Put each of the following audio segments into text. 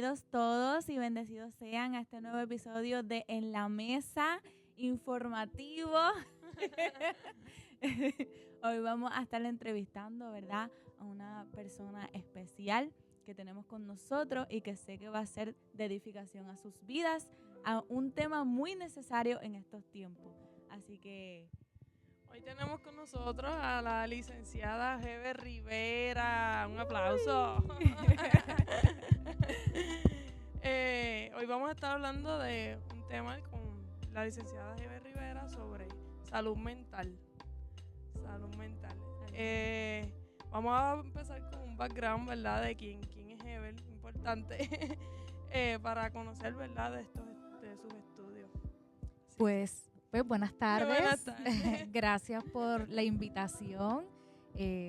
bienvenidos todos y bendecidos sean a este nuevo episodio de En la Mesa informativo. Hoy vamos a estar entrevistando, ¿verdad?, a una persona especial que tenemos con nosotros y que sé que va a ser de edificación a sus vidas, a un tema muy necesario en estos tiempos. Así que hoy tenemos con nosotros a la licenciada Hebe Rivera. Un aplauso. Hoy vamos a estar hablando de un tema con la licenciada Hebe Rivera sobre salud mental. Salud mental. Vamos a empezar con un background, ¿verdad?, de quién es Hebe, importante, para conocer, ¿verdad?, de sus estudios. Sí. Pues buenas tardes. Buenas tardes. Gracias por la invitación.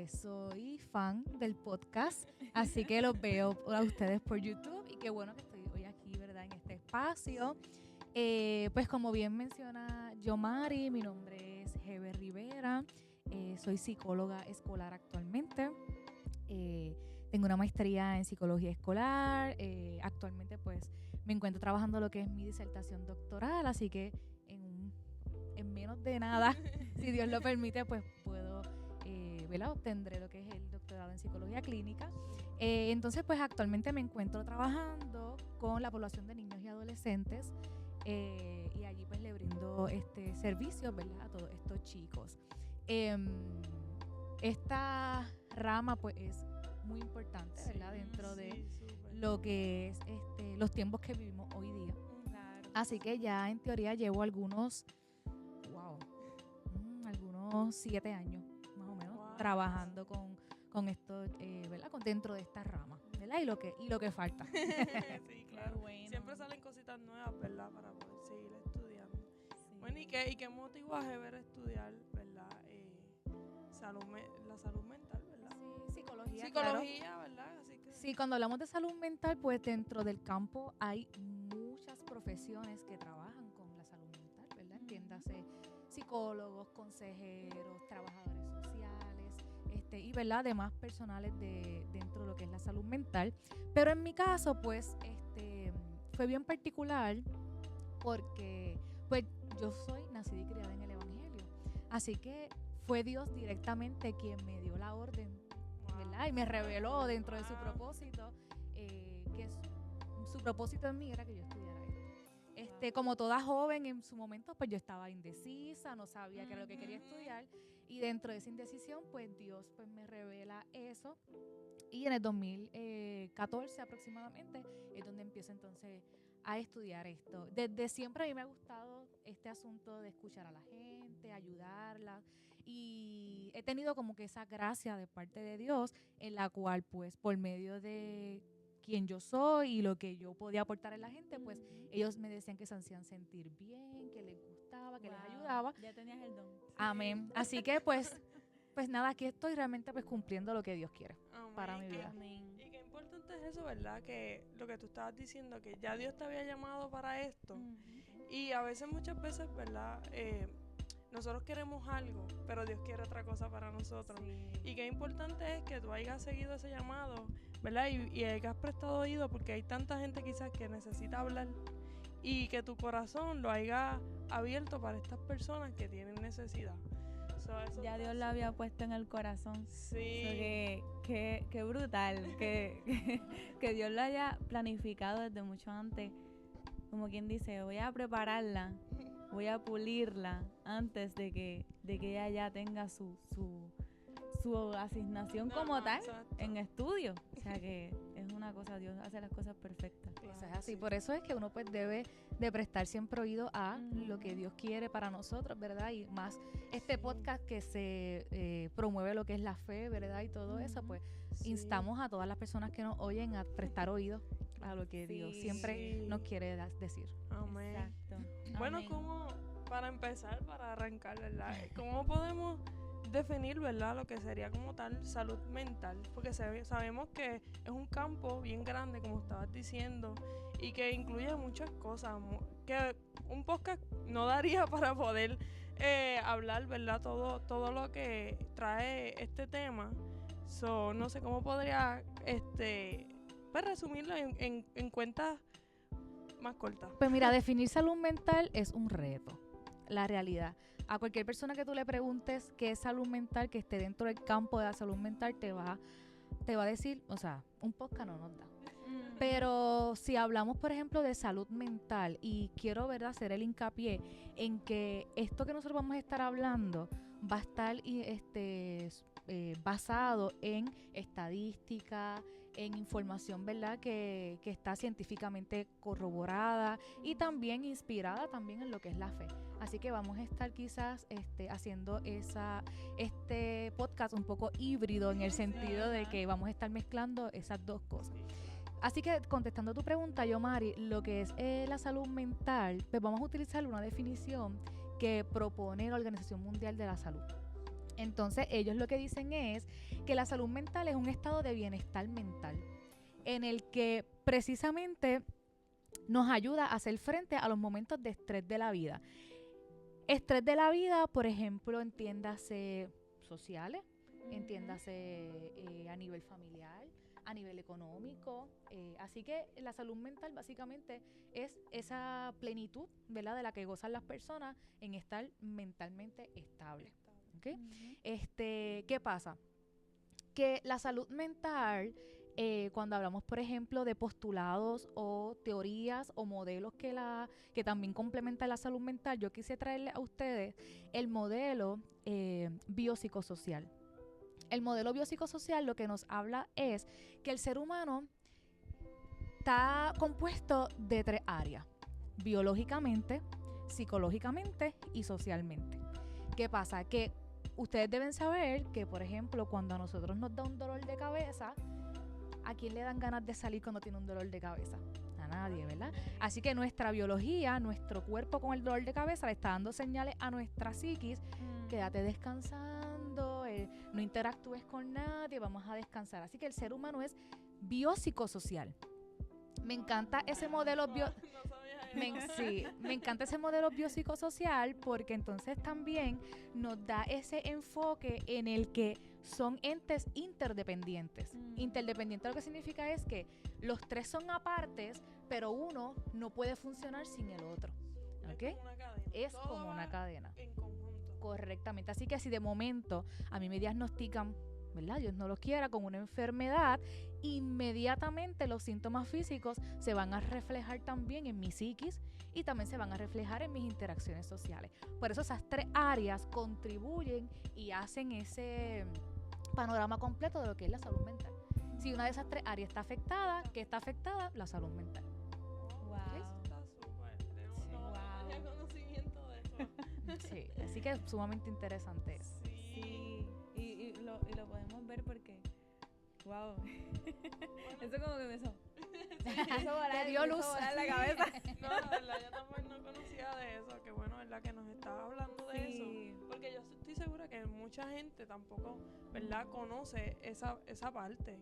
Soy fan del podcast, así que los veo a ustedes por YouTube y qué bueno que estoy hoy aquí, ¿verdad?, en este espacio. Pues como bien menciona Yomari, mi nombre es Hebe Rivera, soy psicóloga escolar actualmente. Tengo una maestría en psicología escolar. Actualmente pues me encuentro trabajando lo que es mi disertación doctoral, así que en menos de nada, si Dios lo permite, pues puedo, ¿verdad?, obtendré lo que es el doctorado en psicología clínica. Entonces pues actualmente me encuentro trabajando con la población de niños y adolescentes y allí pues le brindo servicios, ¿verdad?, a todos estos chicos. Esta rama pues es muy importante, ¿verdad?, dentro de lo que es los tiempos que vivimos hoy día. claro. Así que ya en teoría llevo algunos 7 años más o menos trabajando con esto, ¿verdad?, dentro de esta rama, ¿verdad? Y lo que falta. Sí, claro. Bueno. Siempre salen cositas nuevas, ¿verdad?, para poder seguir estudiando. Sí. Bueno, ¿y qué motivó a Hebe a estudiar, ¿verdad?, la salud mental, ¿verdad? Sí, psicología. Psicología, ¿verdad? Así que Sí, cuando hablamos de salud mental, pues dentro del campo hay muchas profesiones que trabajan con la salud mental, ¿verdad? Entiéndase, psicólogos, consejeros, trabajadores sociales, y ¿verdad?, demás personales dentro de lo que es la salud mental. Pero en mi caso, pues, fue bien particular porque, pues, yo soy nacida y criada en el Evangelio. Así que fue Dios directamente quien me dio la orden, ¿verdad?, y me reveló dentro de su propósito, que su propósito en mí era que yo estudiara esto. Como toda joven en su momento, pues yo estaba indecisa, no sabía qué era lo que quería estudiar, y dentro de esa indecisión, pues Dios pues me revela eso, y en el 2014 aproximadamente es donde empiezo entonces a estudiar esto. Desde siempre a mí me ha gustado este asunto de escuchar a la gente, ayudarla, y he tenido como que esa gracia de parte de Dios en la cual pues por medio de quien yo soy y lo que yo podía aportar en la gente, pues ellos me decían que se hacían sentir bien, que les gustaba, que les ayudaba. Ya tenías el don. Amén. Así que pues nada, aquí estoy realmente pues cumpliendo lo que Dios quiere para mi vida. Amén. y qué importante es eso, ¿verdad? Que lo que tú estabas diciendo, que ya Dios te había llamado para esto. Y a veces, muchas veces, ¿verdad?, nosotros queremos algo, pero Dios quiere otra cosa para nosotros. Sí. Y qué importante es que tú hayas seguido ese llamado, ¿verdad? Y hayas prestado oído, porque hay tanta gente quizás que necesita hablar, y que tu corazón lo haya abierto para estas personas que tienen necesidad. Eso Ya Dios lo había puesto en el corazón. Sí. Qué brutal que Dios lo haya planificado desde mucho antes. Como quien dice, voy a prepararla, voy a pulirla antes de que ella ya tenga su asignación como tal, exacto. en estudio. O sea que es una cosa, Dios hace las cosas perfectas. Eso es así, por eso es que uno pues debe de prestar siempre oído a lo que Dios quiere para nosotros, ¿verdad? Y más este podcast que se promueve lo que es la fe, ¿verdad? Y todo eso, pues instamos a todas las personas que nos oyen a prestar oído a lo que Dios siempre nos quiere decir. Amén. Exacto. Bueno, Amén. ¿cómo, para empezar, para arrancar, ¿verdad?, cómo podemos definir, ¿verdad?, lo que sería como tal salud mental? Porque sabemos que es un campo bien grande, como estabas diciendo, y que incluye muchas cosas, que un podcast no daría para poder hablar, ¿verdad?, todo lo que trae este tema. No sé cómo podría pues resumirlo en cuentas más cortas. Pues mira, definir salud mental es un reto, la realidad. A cualquier persona que tú le preguntes qué es salud mental, que esté dentro del campo de la salud mental, te va a decir, o sea, un podcast no nos da. Pero si hablamos, por ejemplo, de salud mental, y quiero, ¿verdad?, hacer el hincapié en que esto que nosotros vamos a estar hablando va a estar basado en estadística, en información, ¿verdad?, que está científicamente corroborada y también inspirada también en lo que es la fe. Así que vamos a estar quizás haciendo este podcast un poco híbrido en el sentido de que vamos a estar mezclando esas dos cosas. Así que contestando tu pregunta, Yomari, lo que es la salud mental, pues vamos a utilizar una definición que propone la Organización Mundial de la Salud. Entonces, ellos lo que dicen es que la salud mental es un estado de bienestar mental en el que precisamente nos ayuda a hacer frente a los momentos de estrés de la vida. Estrés de la vida, por ejemplo, entiéndase sociales, entiéndase a nivel familiar, a nivel económico. Así que la salud mental básicamente es esa plenitud, ¿verdad?, de la que gozan las personas en estar mentalmente estables. ¿Okay? ¿Qué pasa? Que la salud mental, cuando hablamos, por ejemplo, de postulados o teorías o modelos que también complementan la salud mental, yo quise traerle a ustedes el modelo biopsicosocial. El modelo biopsicosocial lo que nos habla es que el ser humano está compuesto de 3 áreas: biológicamente, psicológicamente y socialmente. ¿Qué pasa? Que ustedes deben saber que, por ejemplo, cuando a nosotros nos da un dolor de cabeza, ¿a quién le dan ganas de salir cuando tiene un dolor de cabeza? A nadie, ¿verdad? Así que nuestra biología, nuestro cuerpo con el dolor de cabeza le está dando señales a nuestra psiquis: quédate descansando, no interactúes con nadie, vamos a descansar. Así que el ser humano es biopsicosocial. Me encanta ese modelo me encanta ese modelo biopsicosocial porque entonces también nos da ese enfoque en el que son entes interdependientes. Interdependiente lo que significa es que los 3 son apartes, pero uno no puede funcionar sin el otro. ¿Okay? Es como una cadena. En conjunto. Correctamente. Así que si de momento a mí me diagnostican, ¿verdad?, Dios no lo quiera, con una enfermedad, inmediatamente los síntomas físicos se van a reflejar también en mi psiquis y también se van a reflejar en mis interacciones sociales. Por eso esas 3 áreas contribuyen y hacen ese panorama completo de lo que es la salud mental. Si una de esas 3 áreas está afectada, ¿qué está afectada? La salud mental. Está súper. No tenía conocimiento de eso. Sí, así que es sumamente interesante eso. Sí. Y lo podemos ver porque, wow, eso como que me hizo. Te dio luz. La cabeza. No, la verdad, yo también no conocía de eso. Qué bueno, ¿verdad?, que nos estás hablando de eso. Porque yo estoy segura que mucha gente tampoco, ¿verdad?, conoce esa parte.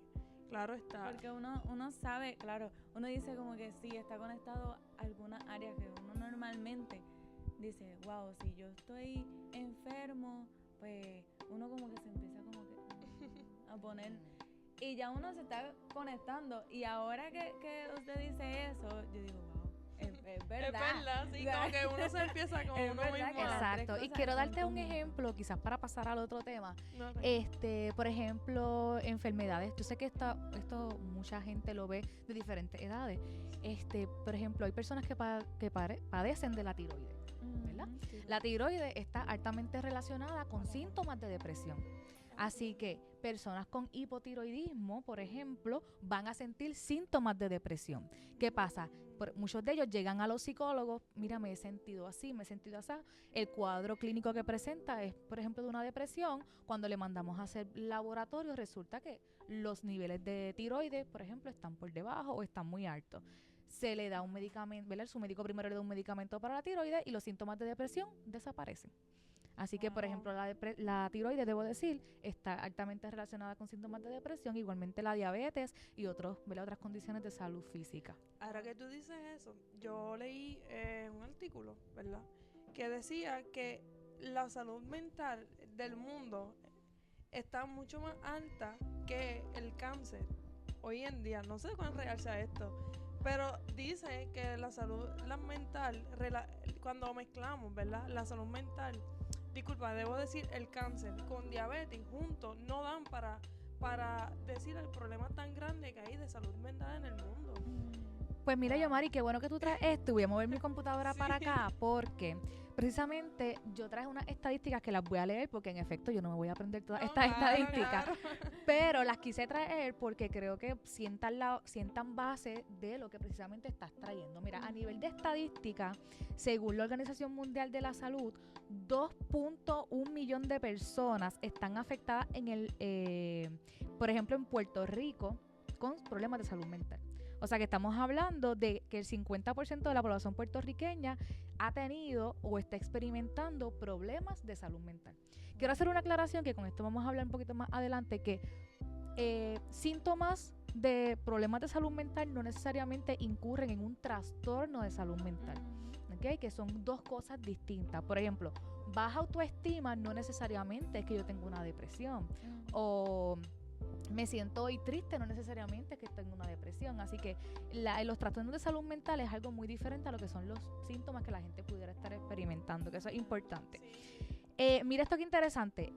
Claro está. Porque uno sabe, claro, uno dice como que sí, está conectado a algunas áreas que uno normalmente dice, wow, si yo estoy enfermo, pues uno como que se empieza como que a poner, y ya uno se está conectando, y ahora que usted dice eso, yo digo, wow, es verdad. Es verdad, sí, como que uno se empieza con uno mismo. Exacto, y quiero darte un ejemplo, quizás para pasar al otro tema. Por ejemplo, enfermedades. Yo sé que esto mucha gente lo ve de diferentes edades. Por ejemplo, hay personas que padecen de la tiroides, ¿verdad? Sí. La tiroides está altamente relacionada con síntomas de depresión. Así que personas con hipotiroidismo, por ejemplo, van a sentir síntomas de depresión. ¿Qué pasa? Muchos de ellos llegan a los psicólogos: mira, me he sentido así, me he sentido así. El cuadro clínico que presenta es, por ejemplo, de una depresión. Cuando le mandamos a hacer laboratorio, resulta que los niveles de tiroides, por ejemplo, están por debajo o están muy altos. Se le da un medicamento, ¿verdad? Su médico primero le da un medicamento para la tiroides y los síntomas de depresión desaparecen. Así que, por ejemplo, la tiroides, debo decir, está altamente relacionada con síntomas de depresión, igualmente la diabetes y otras condiciones de salud física. Ahora que tú dices eso, yo leí un artículo, ¿verdad?, que decía que la salud mental del mundo está mucho más alta que el cáncer hoy en día, no sé cuán real sea esto, pero dice que la salud mental, cuando mezclamos, ¿verdad? La salud mental, disculpa, debo decir el cáncer con diabetes juntos, no dan para decir el problema tan grande que hay de salud mental en el mundo. Pues mira, Yomari, qué bueno que tú traes esto. Voy a mover mi computadora para acá porque precisamente yo traje unas estadísticas que las voy a leer porque en efecto yo no me voy a aprender todas estas estadísticas, pero las quise traer porque creo que sientan base de lo que precisamente estás trayendo. Mira, a nivel de estadística, según la Organización Mundial de la Salud, 2.1 millón de personas están afectadas por ejemplo, en Puerto Rico con problemas de salud mental. O sea que estamos hablando de que el 50% de la población puertorriqueña ha tenido o está experimentando problemas de salud mental. Quiero hacer una aclaración que con esto vamos a hablar un poquito más adelante, que síntomas de problemas de salud mental no necesariamente incurren en un trastorno de salud mental, ¿okay? Que son dos cosas distintas. Por ejemplo, baja autoestima no necesariamente es que yo tenga una depresión, o me siento hoy triste, no necesariamente que tengo una depresión. Así que los trastornos de salud mental es algo muy diferente a lo que son los síntomas que la gente pudiera estar experimentando, que eso es importante. Mira esto que interesante.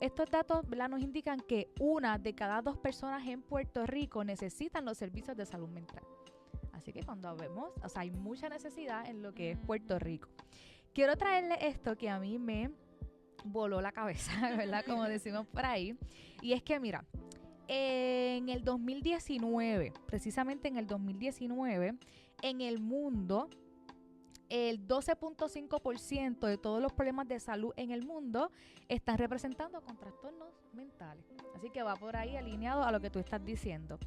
Estos datos, ¿verdad?, nos indican que 1 de cada 2 personas en Puerto Rico necesitan los servicios de salud mental. Así que cuando vemos, o sea, hay mucha necesidad en lo que es Puerto Rico. Quiero traerle esto que a mí me voló la cabeza, ¿verdad?, como decimos por ahí. Y es que, mira, en el 2019, precisamente en el 2019, en el mundo, el 12.5% de todos los problemas de salud en el mundo están representados con trastornos mentales. Así que va por ahí alineado a lo que tú estás diciendo.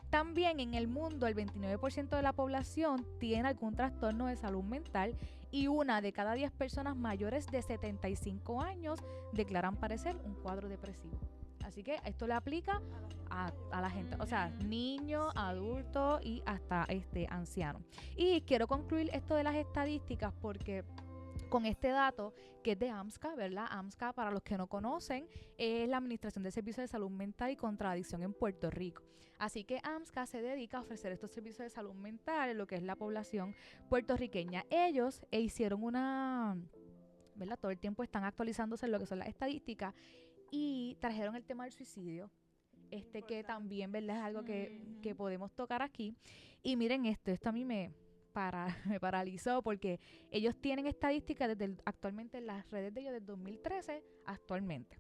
También en el mundo, el 29% de la población tiene algún trastorno de salud mental y 1 de cada 10 personas mayores de 75 años declaran padecer un cuadro depresivo. Así que esto le aplica a la gente, o sea, niños, adultos y hasta ancianos. Y quiero concluir esto de las estadísticas porque con este dato que es de AMSCA, ¿verdad? AMSCA, para los que no conocen, es la Administración de Servicios de Salud Mental y Contradicción en Puerto Rico. Así que AMSCA se dedica a ofrecer estos servicios de salud mental en lo que es la población puertorriqueña. Ellos hicieron ¿verdad? Todo el tiempo están actualizándose en lo que son las estadísticas y trajeron el tema del suicidio, que también, ¿verdad?, es algo que podemos tocar aquí. Y miren esto a mí me paralizó porque ellos tienen estadísticas actualmente en las redes de ellos desde 2013 actualmente.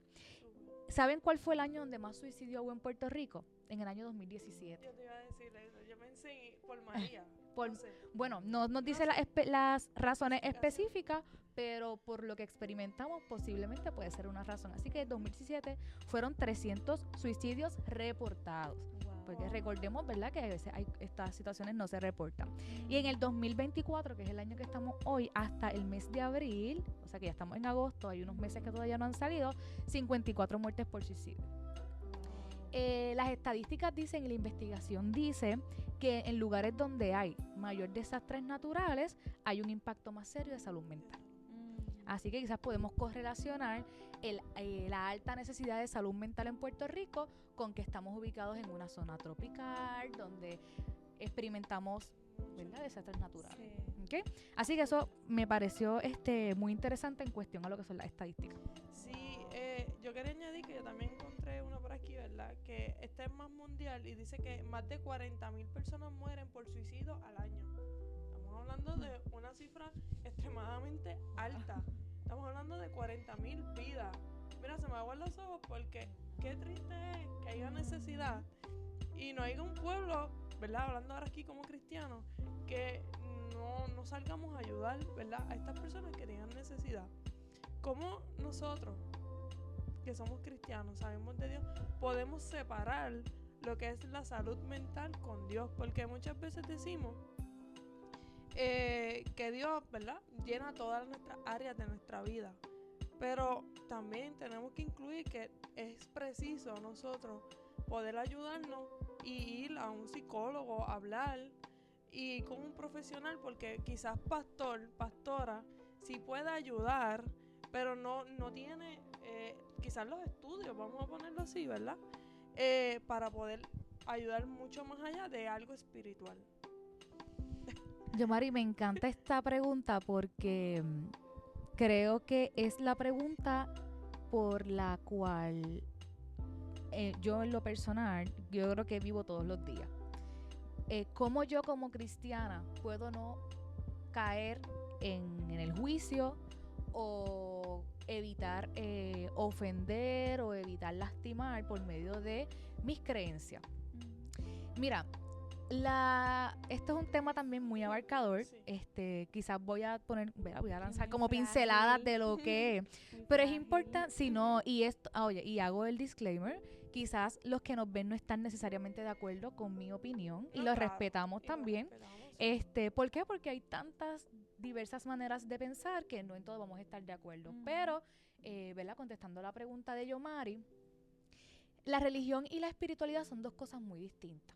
¿Saben cuál fue el año donde más suicidio hubo en Puerto Rico? En el año 2017. Yo te iba a decir eso, yo pensé por María. Bueno, no nos dice las razones específicas, pero por lo que experimentamos posiblemente puede ser una razón. Así que en 2017 fueron 300 suicidios reportados. Porque recordemos, ¿verdad?, que a veces estas situaciones no se reportan. Y en el 2024, que es el año que estamos hoy, hasta el mes de abril, o sea que ya estamos en agosto, hay unos meses que todavía no han salido, 54 muertes por suicidio. Las estadísticas dicen, y la investigación dice, que en lugares donde hay mayor desastres naturales, hay un impacto más serio de salud mental. Así que quizás podemos correlacionar la alta necesidad de salud mental en Puerto Rico con que estamos ubicados en una zona tropical donde experimentamos, ¿verdad?, desastres naturales. Sí. ¿Okay? Así que eso me pareció muy interesante en cuestión a lo que son las estadísticas. Sí, yo quería añadir que yo también encontré una por aquí, ¿verdad?, que este es más mundial y dice que más de 40,000 personas mueren por suicidio al año. Estamos hablando de una cifra extremadamente alta. Estamos hablando de 40,000 vidas. Mira, se me aguan los ojos porque qué triste es que haya necesidad y no haya un pueblo, ¿verdad?, hablando ahora aquí como cristianos, que no salgamos a ayudar, ¿verdad?, a estas personas que tengan necesidad. ¿Cómo nosotros, que somos cristianos, sabemos de Dios, podemos separar lo que es la salud mental con Dios? Porque muchas veces decimos que Dios, ¿verdad?, llena todas nuestras áreas de nuestra vida, pero también tenemos que incluir que es preciso nosotros poder ayudarnos y ir a un psicólogo, hablar y con un profesional, porque quizás pastora, sí puede ayudar, pero no tiene quizás los estudios, vamos a ponerlo así, ¿verdad?, para poder ayudar mucho más allá de algo espiritual. Yomari, me encanta esta pregunta porque creo que es la pregunta por la cual yo en lo personal, yo creo que vivo todos los días. ¿Cómo yo como cristiana puedo no caer en el juicio o evitar ofender o evitar lastimar por medio de mis creencias? Mira, esto es un tema también muy abarcador. Sí. Quizás voy a lanzar Muy como pinceladas frágil. de lo que es. Muy Pero es frágil. importante, si no, y esto, oye, y hago el disclaimer, quizás los que nos ven no están necesariamente de acuerdo con mi opinión y No, lo claro, respetamos y lo también. respetamos, sí. ¿Por qué? Porque hay tantas diversas maneras de pensar que no en todo vamos a estar de acuerdo. Ujú. Pero, ¿verdad? Contestando la pregunta de Yomari, la religión y la espiritualidad son dos cosas muy distintas.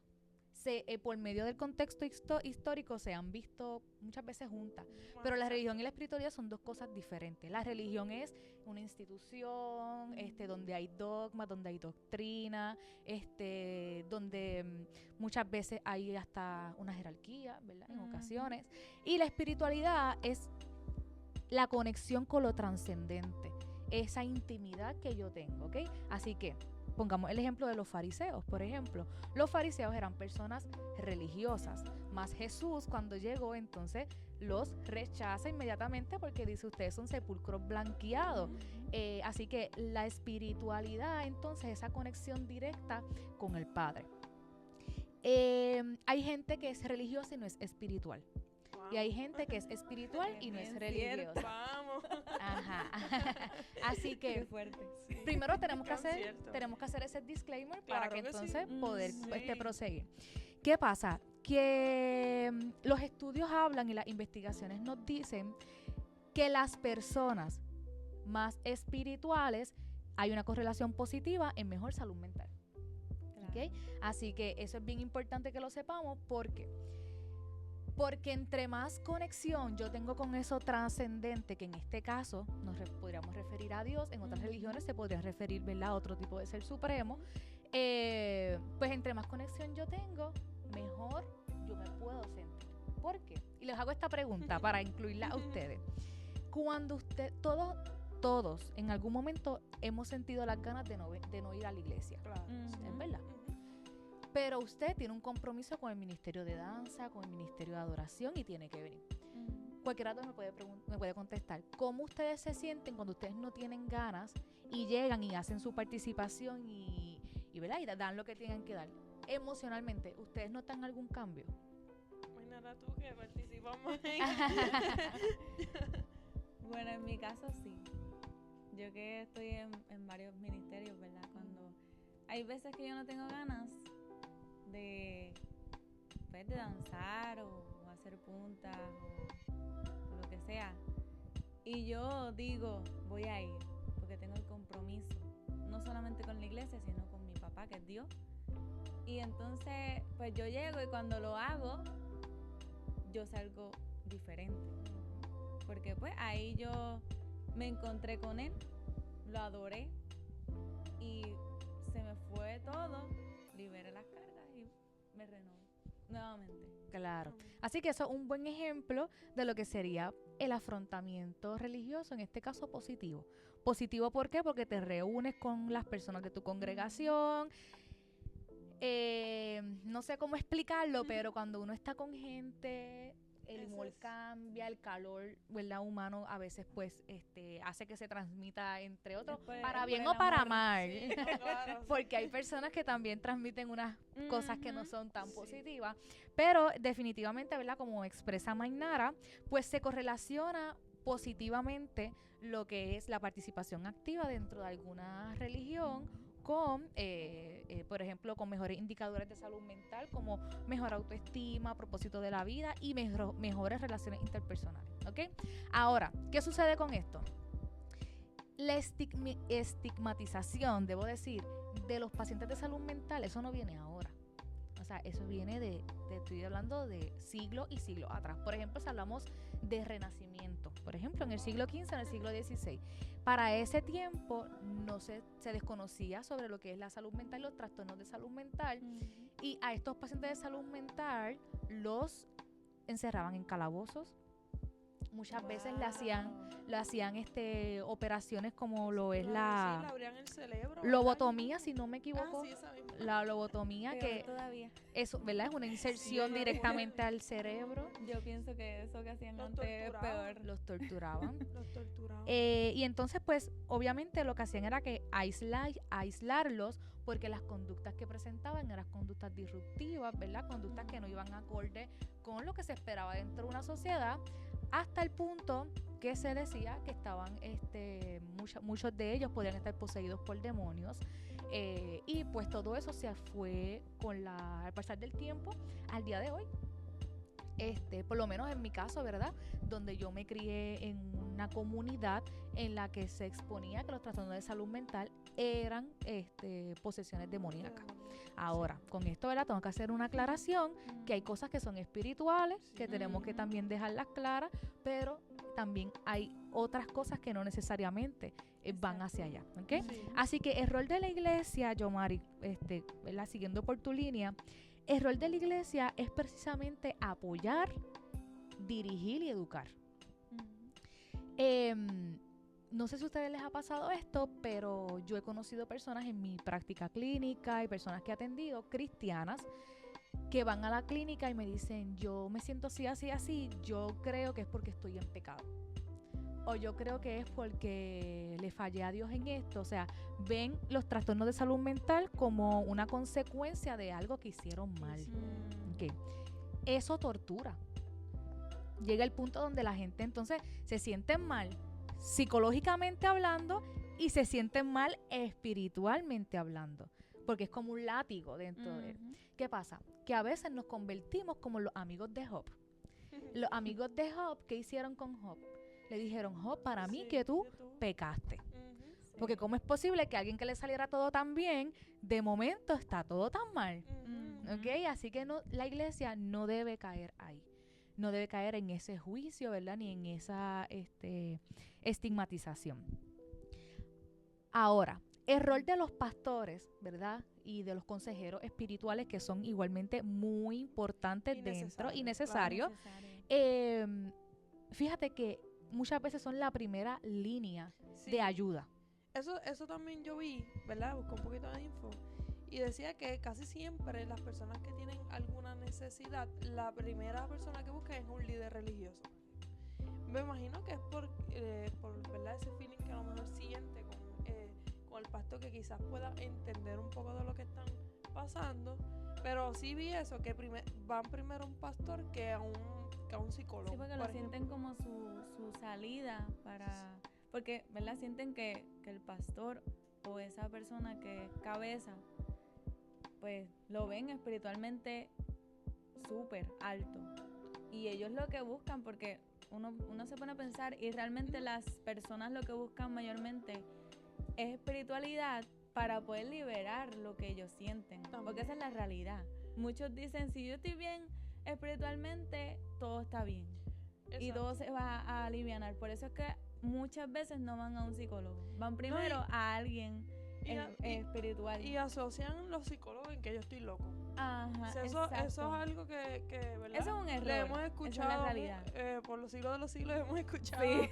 Por medio del contexto histórico se han visto muchas veces juntas, pero la Exacto. religión y la espiritualidad son dos cosas diferentes. La religión es una institución, donde hay dogmas, donde hay doctrina, donde muchas veces hay hasta una jerarquía, ¿verdad? En Ujú. ocasiones. Y la espiritualidad es la conexión con lo trascendente, esa intimidad que yo tengo, ¿ok? Así que pongamos el ejemplo de los fariseos, por ejemplo. Los fariseos eran personas religiosas, más Jesús cuando llegó entonces los rechaza inmediatamente porque dice ustedes son sepulcros blanqueados. Así que la espiritualidad entonces esa conexión directa con el Padre. Hay gente que es religiosa y no es espiritual. Y hay gente que es espiritual y no es Bien religiosa. Vamos. Ajá. Así Qué que fuerte. Sí. primero tenemos que Tan hacer cierto. ese disclaimer Claro para que que sí. entonces poder Sí. proseguir. ¿Qué pasa? Que los estudios hablan y las investigaciones nos dicen que las personas más espirituales hay una correlación positiva en mejor salud mental. Claro. ¿Ok? Así que eso es bien importante que lo sepamos porque entre más conexión yo tengo con eso trascendente, que en este caso podríamos referir a Dios, en otras Ujú. religiones se podría referir, ¿verdad?, a otro tipo de ser supremo, pues entre más conexión yo tengo, mejor yo me puedo sentir. ¿Por qué? Y les hago esta pregunta para incluirla a ustedes. Cuando todos en algún momento hemos sentido las ganas de no ir a la iglesia, Claro. Ujú. ¿es verdad? Pero usted tiene un compromiso con el ministerio de danza, con el ministerio de adoración y tiene que venir. Cualquier rato me puede contestar. ¿Cómo ustedes se sienten cuando ustedes no tienen ganas y llegan y hacen su participación y ¿verdad? Y dan lo que tienen que dar? Emocionalmente, ¿ustedes notan algún cambio? Imagínate tú que participamos en... Bueno, en mi caso sí. Yo que estoy en varios ministerios, ¿verdad? Cuando hay veces que yo no tengo ganas de danzar o hacer puntas o lo que sea. Y yo digo, voy a ir porque tengo el compromiso, no solamente con la iglesia, sino con mi papá, que es Dios. Y entonces, pues yo llego y cuando lo hago, yo salgo diferente. Porque pues ahí yo me encontré con él, lo adoré y se me fue todo, liberé las cargas y me renové nuevamente. Claro. Así que eso es un buen ejemplo de lo que sería el afrontamiento religioso, en este caso positivo. Positivo, ¿por qué? Porque te reúnes con las personas de tu congregación. No sé cómo explicarlo, pero cuando uno está con gente, el humor cambia, el calor, ¿verdad?, humano a veces pues hace que se transmita entre otros, para bien o para mal. Sí, no, claro. Porque hay personas que también transmiten unas cosas que no son tan positivas, pero definitivamente, ¿verdad?, como expresa Mainara, pues se correlaciona positivamente lo que es la participación activa dentro de alguna religión con, por ejemplo, con mejores indicadores de salud mental como mejor autoestima, propósito de la vida y mejores relaciones interpersonales, ¿ok? Ahora, ¿qué sucede con esto? La estigmatización, debo decir, de los pacientes de salud mental, eso no viene ahora, O sea, eso viene estoy hablando de siglos y siglos atrás. Por ejemplo, si hablamos de renacimiento, por ejemplo, en el siglo XV, en el siglo XVI, para ese tiempo no se desconocía sobre lo que es la salud mental, los trastornos de salud mental, y a estos pacientes de salud mental los encerraban en calabozos. Muchas veces le hacían operaciones como lo es Sí, le la abrían el cerebro, ¿verdad? lobotomía, si no me equivoco. Sí, esa misma. La lobotomía, Peor que todavía. eso, ¿verdad? Es una inserción Sí. directamente al cerebro. Yo pienso que eso que hacían Los antes es torturaban. peor. Los torturaban. Los torturaban. Y entonces, pues, obviamente lo que hacían era que aislarlos, porque las conductas que presentaban eran conductas disruptivas, ¿verdad? Conductas que no iban acorde con lo que se esperaba dentro de una sociedad, hasta el punto que se decía que estaban, muchos de ellos podían estar poseídos por demonios. Y pues todo eso se fue al pasar del tiempo al día de hoy. Por lo menos en mi caso, ¿verdad? Donde yo me crié en una comunidad en la que se exponía que los trastornos de salud mental eran posesiones demoníacas. Ahora, con esto, ¿verdad? Tengo que hacer una aclaración, que hay cosas que son espirituales, que tenemos que también dejarlas claras, pero también hay otras cosas que no necesariamente van hacia allá, ¿ok? Sí. Así que el rol de la iglesia, Yomari, ¿verdad? Siguiendo por tu línea, el rol de la iglesia es precisamente apoyar, dirigir y educar. No sé si a ustedes les ha pasado esto, pero yo he conocido personas en mi práctica clínica y personas que he atendido, cristianas, que van a la clínica y me dicen, yo me siento así, así, así, yo creo que es porque estoy en pecado. O yo creo que es porque le fallé a Dios en esto. O sea, ven los trastornos de salud mental como una consecuencia de algo que hicieron mal. Okay. Eso tortura. Llega el punto donde la gente entonces se siente mal psicológicamente hablando y se sienten mal espiritualmente hablando, porque es como un látigo dentro de él. ¿Qué pasa? Que a veces nos convertimos como los amigos de Job. Los amigos de Job, ¿qué hicieron con Job? Le dijeron, Job, para mí que tú pecaste. Porque ¿cómo es posible que a alguien que le saliera todo tan bien, de momento está todo tan mal? ¿Ok? Así que la iglesia no debe caer ahí. No debe caer en ese juicio, ¿verdad? Ni en esa estigmatización. Ahora, el rol de los pastores, ¿verdad? Y de los consejeros espirituales, que son igualmente muy importantes dentro y necesarios. Fíjate que muchas veces son la primera línea de ayuda. Eso también yo vi, ¿verdad? Busqué un poquito de info y decía que casi siempre las personas que tienen alguna necesidad, la primera persona que buscan es un líder religioso. Me imagino que es por ¿verdad? Ese feeling que a lo mejor siente con el pastor, que quizás pueda entender un poco de lo que están pasando, pero sí vi eso, que van primero a un pastor que a un psicólogo. Sí, porque lo sienten como su salida porque, ¿verdad? Sienten que el pastor o esa persona que es cabeza, pues lo ven espiritualmente súper alto. Y ellos lo que buscan, porque uno se pone a pensar, y realmente las personas lo que buscan mayormente es espiritualidad para poder liberar lo que ellos sienten. Porque esa es la realidad. Muchos dicen, si yo estoy bien espiritualmente, todo está bien. Exacto. Y todo se va a alivianar. Por eso es que muchas veces no van a un psicólogo. Van primero a alguien espiritual. Y asocian los psicólogos en que yo estoy loco. Ajá, o sea, eso es algo que ¿verdad? Eso es un error. Le hemos escuchado. Esa es la realidad. Por los siglos de los siglos hemos escuchado. Sí.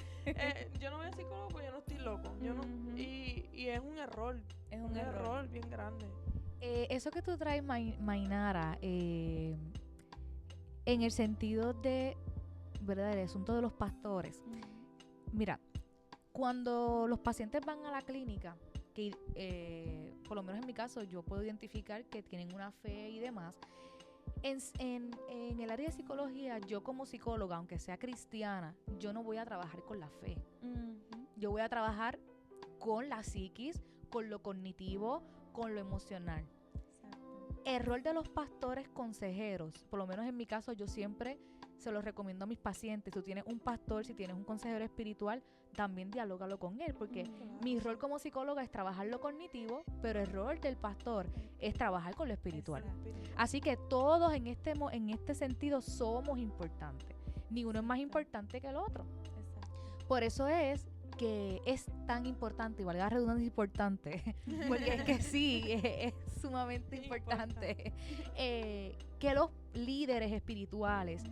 Yo no voy al psicólogo porque yo no estoy loco. Yo no, y es un error. Es un error bien grande. Eso que tú traes, Mainara, en el sentido de, ¿verdad? El asunto de los pastores. Mira, cuando los pacientes van a la clínica, que por lo menos en mi caso yo puedo identificar que tienen una fe y demás, en el área de psicología, yo como psicóloga, aunque sea cristiana, yo no voy a trabajar con la fe. Yo voy a trabajar con la psiquis, con lo cognitivo, con lo emocional. El rol de los pastores consejeros, por lo menos en mi caso, yo siempre se los recomiendo a mis pacientes. Tú tienes un pastor, si tienes un consejero espiritual, también dialógalo con él, porque mi rol como psicóloga es trabajar lo cognitivo, pero el rol del pastor es trabajar con lo espiritual. Así que todos en este sentido somos importantes. Ni uno es más importante que el otro. Por eso es que es tan importante, y valga la redundancia, importante, porque es que sí, es sumamente importante, que los líderes espirituales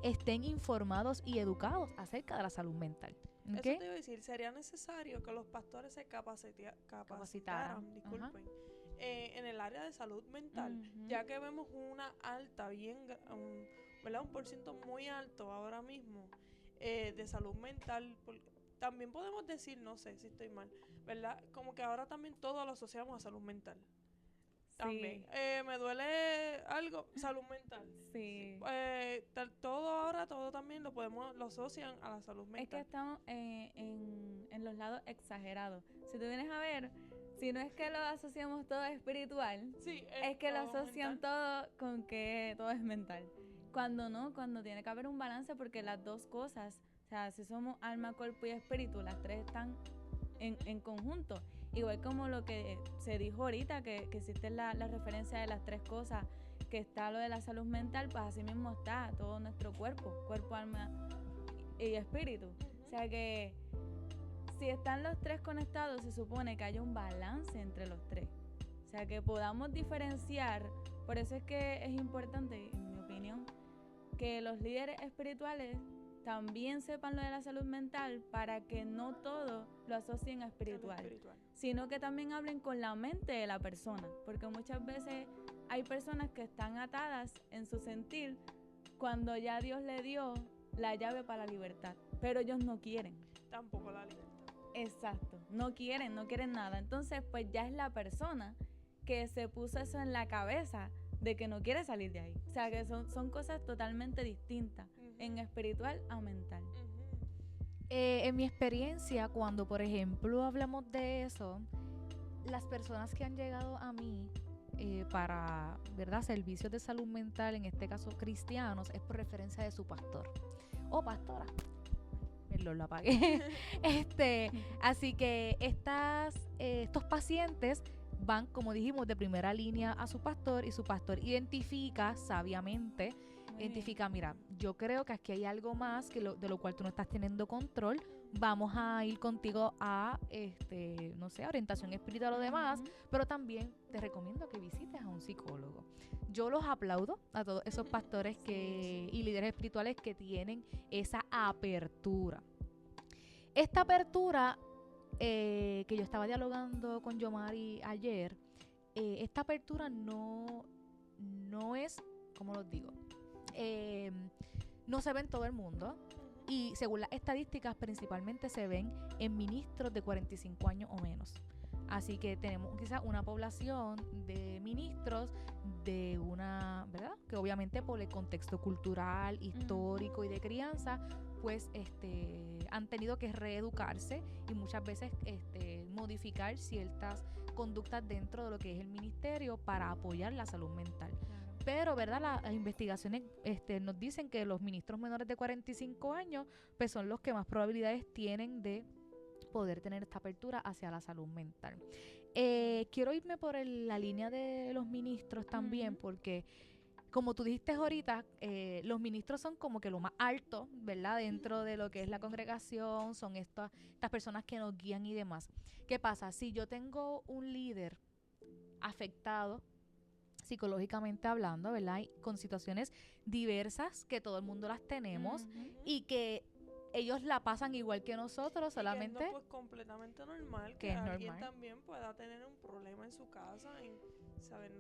estén informados y educados acerca de la salud mental. ¿Okay? Eso te iba a decir, sería necesario que los pastores se capacitaran, disculpen, en el área de salud mental, ya que vemos una alta, ¿verdad? Un porciento muy alto ahora mismo de salud mental. También podemos decir, no sé si estoy mal, ¿verdad? Como que ahora también todo lo asociamos a salud mental. También. Me duele algo, salud mental. Sí. Todo también lo asocian a la salud mental. Es que estamos en los lados exagerados. Si tú vienes a ver, si no es que lo asociamos todo espiritual, sí, es que lo asocian todo con que todo es mental. Cuando no, cuando tiene que haber un balance, porque las dos cosas, o sea, si somos alma, cuerpo y espíritu, las tres están en conjunto. Igual como lo que se dijo ahorita, que existe la referencia de las tres cosas, que está lo de la salud mental, pues así mismo está todo nuestro cuerpo, alma y espíritu. O sea que si están los tres conectados, se supone que haya un balance entre los tres. O sea que podamos diferenciar. Por eso es que es importante, en mi opinión, que los líderes espirituales también sepan lo de la salud mental, para que no todo lo asocien a espiritual, sino que también hablen con la mente de la persona, porque muchas veces hay personas que están atadas en su sentir cuando ya Dios le dio la llave para la libertad, pero ellos no quieren. Tampoco la libertad. Exacto, no quieren nada. Entonces pues ya es la persona que se puso eso en la cabeza de que no quiere salir de ahí. O sea que son cosas totalmente distintas, en espiritual a mental. En mi experiencia, cuando por ejemplo hablamos de eso, las personas que han llegado a mí para, ¿verdad?, servicios de salud mental, en este caso cristianos, es por referencia de su pastor o pastora. Lo apagué. Así que estos pacientes van, como dijimos, de primera línea a su pastor, y su pastor identifica sabiamente, mira, yo creo que aquí hay algo más de lo cual tú no estás teniendo control. Vamos a ir contigo a, no sé, orientación espiritual o demás, pero también te recomiendo que visites a un psicólogo. Yo los aplaudo a todos esos pastores y líderes espirituales que tienen esa apertura. Esta apertura que yo estaba dialogando con Yomari ayer, esta apertura no es, ¿cómo los digo? No se ve en todo el mundo, y según las estadísticas principalmente se ven en ministros de 45 años o menos. Así que tenemos quizás una población de ministros de una, ¿verdad?, que obviamente por el contexto cultural, histórico y de crianza, pues han tenido que reeducarse y muchas veces modificar ciertas conductas dentro de lo que es el ministerio para apoyar la salud mental. Pero, ¿verdad?, las investigaciones nos dicen que los ministros menores de 45 años pues son los que más probabilidades tienen de poder tener esta apertura hacia la salud mental. Quiero irme por la línea de los ministros también, porque como tú dijiste ahorita, los ministros son como que lo más alto, ¿verdad?, dentro de lo que es la congregación, son estas personas que nos guían y demás. ¿Qué pasa? Si yo tengo un líder afectado psicológicamente hablando, ¿verdad?, y con situaciones diversas, que todo el mundo las tenemos, y que ellos la pasan igual que nosotros, solamente que es pues completamente normal que alguien también pueda tener un problema en su casa, ¿saben?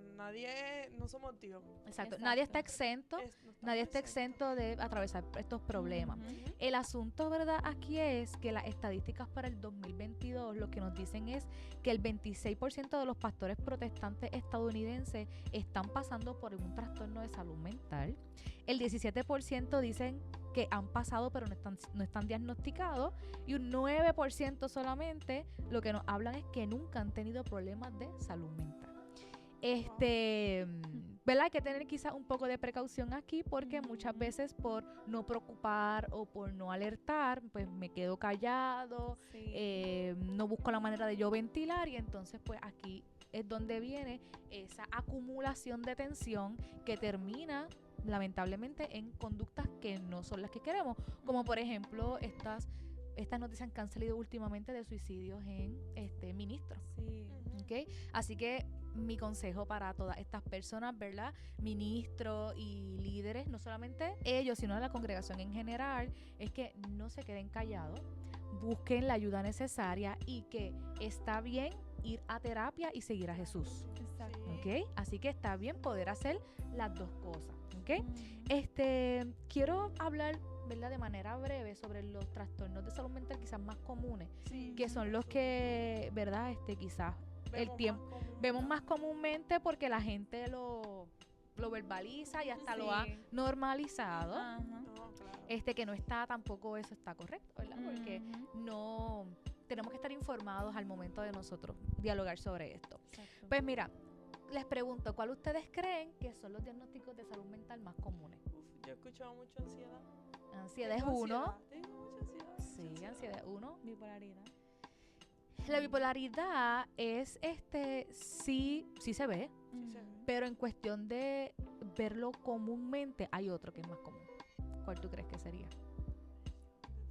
No somos Dios. Exacto. Nadie está exento, nadie está exento de atravesar estos problemas. El asunto, ¿verdad?, aquí es que las estadísticas para el 2022 lo que nos dicen es que el 26% de los pastores protestantes estadounidenses están pasando por un trastorno de salud mental. El 17% dicen que han pasado pero no están diagnosticados, y un 9% solamente lo que nos hablan es que nunca han tenido problemas de salud mental. ¿verdad? Hay que tener quizás un poco de precaución aquí porque muchas veces por no preocupar o por no alertar, pues me quedo callado, Sí. no busco la manera de yo ventilar y entonces pues aquí es donde viene esa acumulación de tensión que termina lamentablemente en conductas que no son las que queremos, como por ejemplo estas noticias que han salido últimamente de suicidios en ministros. Sí. ¿Ok? Así que mi consejo para todas estas personas, ¿verdad? Ministros y líderes, no solamente ellos, sino la congregación en general, es que no se queden callados, busquen la ayuda necesaria y que está bien ir a terapia y seguir a Jesús. Exacto. ¿Ok? Así que está bien poder hacer las dos cosas. ¿Ok? Ujú. Quiero hablar, ¿verdad? De manera breve sobre los trastornos de salud mental quizás más comunes, Sí, que son los que, ¿verdad? Quizás el tiempo vemos más comúnmente porque la gente lo verbaliza y hasta lo ha Sí. normalizado. Ajá. No, claro. Que no está tampoco eso está correcto, ¿verdad? Porque Ujú. no tenemos que estar informados al momento de nosotros dialogar sobre esto. Exacto. Pues mira, les pregunto, ¿cuál ustedes creen que son los diagnósticos de salud mental más comunes? Uf, yo he escuchado mucho ansiedad. Ansiedad es Tengo uno. ansiedad, tengo mucha ansiedad. Sí, mucha ansiedad es uno. Bipolaridad. La bipolaridad es sí se ve, Sí se ve. pero en cuestión de verlo comúnmente hay otro que es más común. ¿Cuál tú crees que sería?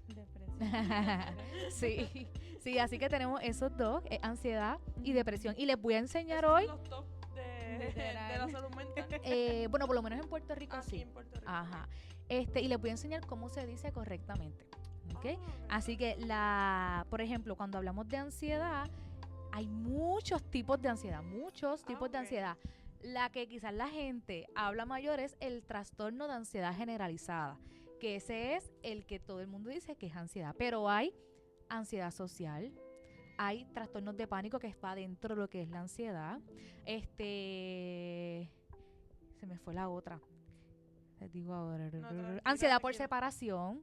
Depresión. Sí, así que tenemos esos dos, ansiedad y Ujú. depresión. Y les voy a enseñar Esos hoy, son los top de Literal. la salud mental. bueno, por lo menos en Puerto Rico Aquí sí. en Puerto Rico. Ajá. Y les voy a enseñar cómo se dice correctamente. ¿Ok? Ah, Así que por ejemplo, cuando hablamos de ansiedad, hay muchos tipos de ansiedad, muchos tipos de ok. ansiedad. La que quizás la gente habla mayor es el trastorno de ansiedad generalizada, que ese es el que todo el mundo dice que es ansiedad, pero hay ansiedad social, hay trastornos de pánico que está dentro de lo que es la ansiedad. Se me fue la otra. Les digo ahora. tranquila, Ansiedad por tranquila. separación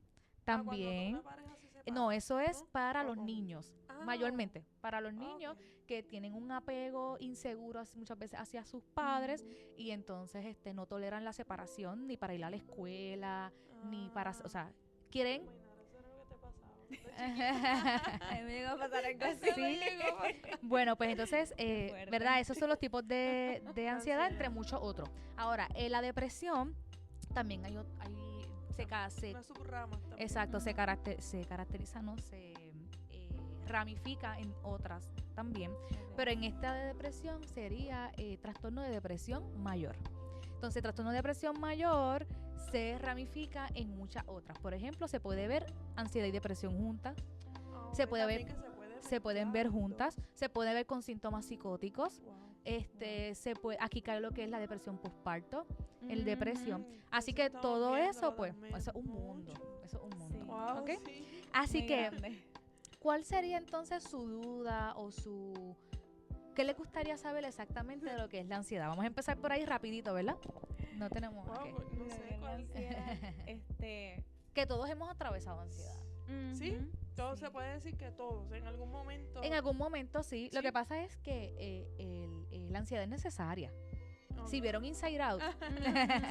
Ah, cuando también. una pareja se separa. No, eso es ¿No? para los ¿O cómo? niños, Ah, mayormente. Para los ah, niños ok. que tienen un apego inseguro muchas veces hacia sus padres y entonces no toleran la separación ni para ir a la escuela, ni para, o sea, quieren... Mainara, eso era lo que te pasaba. A mí me llegó a pasar algo así. Eso me llegó a pasar. Bueno, pues entonces, Qué fuerte. ¿verdad? Esos son los tipos de ansiedad, Ansiedad. entre muchos otros. Ahora, la depresión, también Una subrama también. exacto, se Ujú. caracteriza, no se ramifica en otras también, pero en esta de depresión sería trastorno de depresión mayor. Entonces, trastorno de depresión mayor se ramifica en muchas otras. Por ejemplo, se puede ver ansiedad y depresión juntas, Ah, se ok, puede ver- también que se pueden ver mezclar juntas, dos. se puede ver con síntomas psicóticos. Wow. Aquí cae lo que es la depresión postparto, el Ujú. depresión. Mm, Así eso que estamos todo viéndolo eso, pues, también eso es un mundo. mucho. Eso es un mundo. Sí. Wow, ¿Ok? sí. Así Muy que, grande. ¿cuál sería entonces su duda o qué le gustaría saber exactamente de lo que es la ansiedad? Vamos a empezar por ahí rapidito, ¿verdad? No tenemos... Wow, ok. pues, no Lo sé que es la cuál. ansiedad, Que todos hemos atravesado ansiedad. Sí, ujú, todo sí. se puede decir que todos, en algún momento. En algún momento sí. Lo Sí. que pasa es que la ansiedad es necesaria. Ok. Si vieron Inside Out,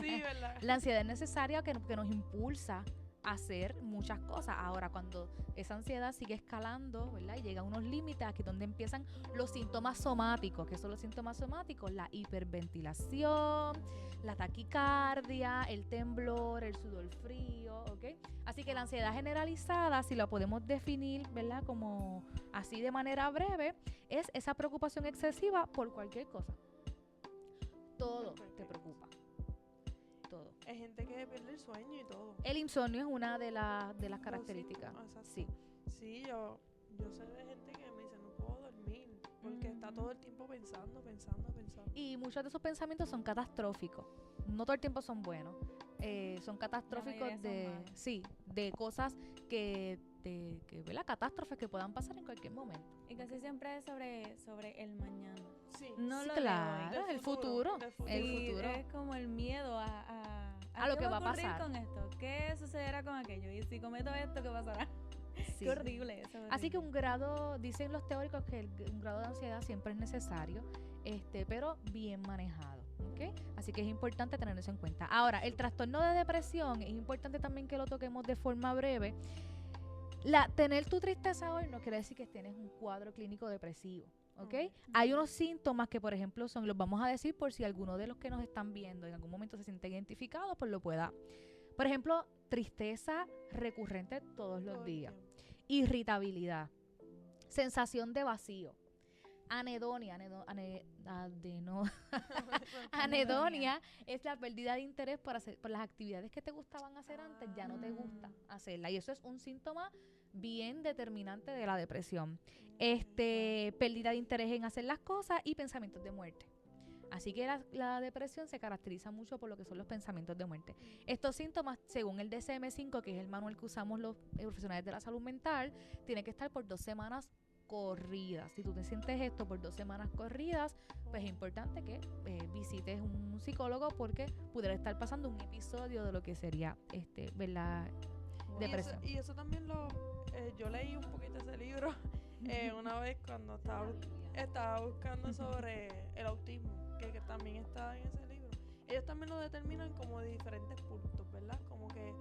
Sí, ¿verdad? la ansiedad es necesaria que nos impulsa a hacer muchas cosas. Ahora, cuando esa ansiedad sigue escalando, ¿verdad? Y llega a unos límites, aquí es donde empiezan los síntomas somáticos. ¿Qué son los síntomas somáticos? La hiperventilación, la taquicardia, el temblor, el sudor frío, ¿ok? Así que la ansiedad generalizada, si la podemos definir, ¿verdad? Como así de manera breve, es esa preocupación excesiva por cualquier cosa. Todo te Perfecto. preocupa. Todo. Hay gente que pierde el sueño y todo. El insomnio es una de las características. Exacto. Sí. Sí, yo sé de gente que me dice no puedo dormir porque está todo el tiempo pensando. Y muchos de esos pensamientos son catastróficos. No todo el tiempo son buenos. Son catastróficos mayoría son malos. sí, de cosas ¿verdad? Catástrofes que puedan pasar en cualquier momento. Y casi siempre es sobre el mañana. Sí. No Sí, lo claro, de hoy. el futuro. del futuro. El Sí, futuro. es como el miedo A lo qué que va a ocurrir pasar. con esto, qué sucederá con aquello y si cometo esto, ¿qué pasará? Sí. Qué horrible eso. Así que un grado, dicen los teóricos que un grado de ansiedad siempre es necesario, pero bien manejado. ¿Ok? ¿ok? Así que es importante tener eso en cuenta. Ahora, el trastorno de depresión, es importante también que lo toquemos de forma breve. Tener tu tristeza hoy no quiere decir que tienes un cuadro clínico depresivo, ¿ok? Hay unos síntomas que, por ejemplo, los vamos a decir por si alguno de los que nos están viendo en algún momento se siente identificado, pues lo pueda. Por ejemplo, tristeza recurrente todos los días, irritabilidad, sensación de vacío, anedonia. Anedonia es la pérdida de interés por las actividades que te gustaban hacer antes, ya no te gusta hacerla. Y eso es un síntoma bien determinante de la depresión. Pérdida de interés en hacer las cosas y pensamientos de muerte. Así que la depresión se caracteriza mucho por lo que son los pensamientos de muerte. Estos síntomas, según el DSM-5, que es el manual que usamos los profesionales de la salud mental, tiene que estar por 2 semanas corridas. Si tú te sientes esto por 2 semanas corridas, pues es importante que visites un psicólogo porque pudiera estar pasando un episodio de lo que sería ¿verdad? Depresión. Y eso también yo leí un poquito ese libro una vez cuando estaba buscando sobre el autismo, que también está en ese libro. Ellos también lo determinan como de diferentes puntos, ¿verdad? Como que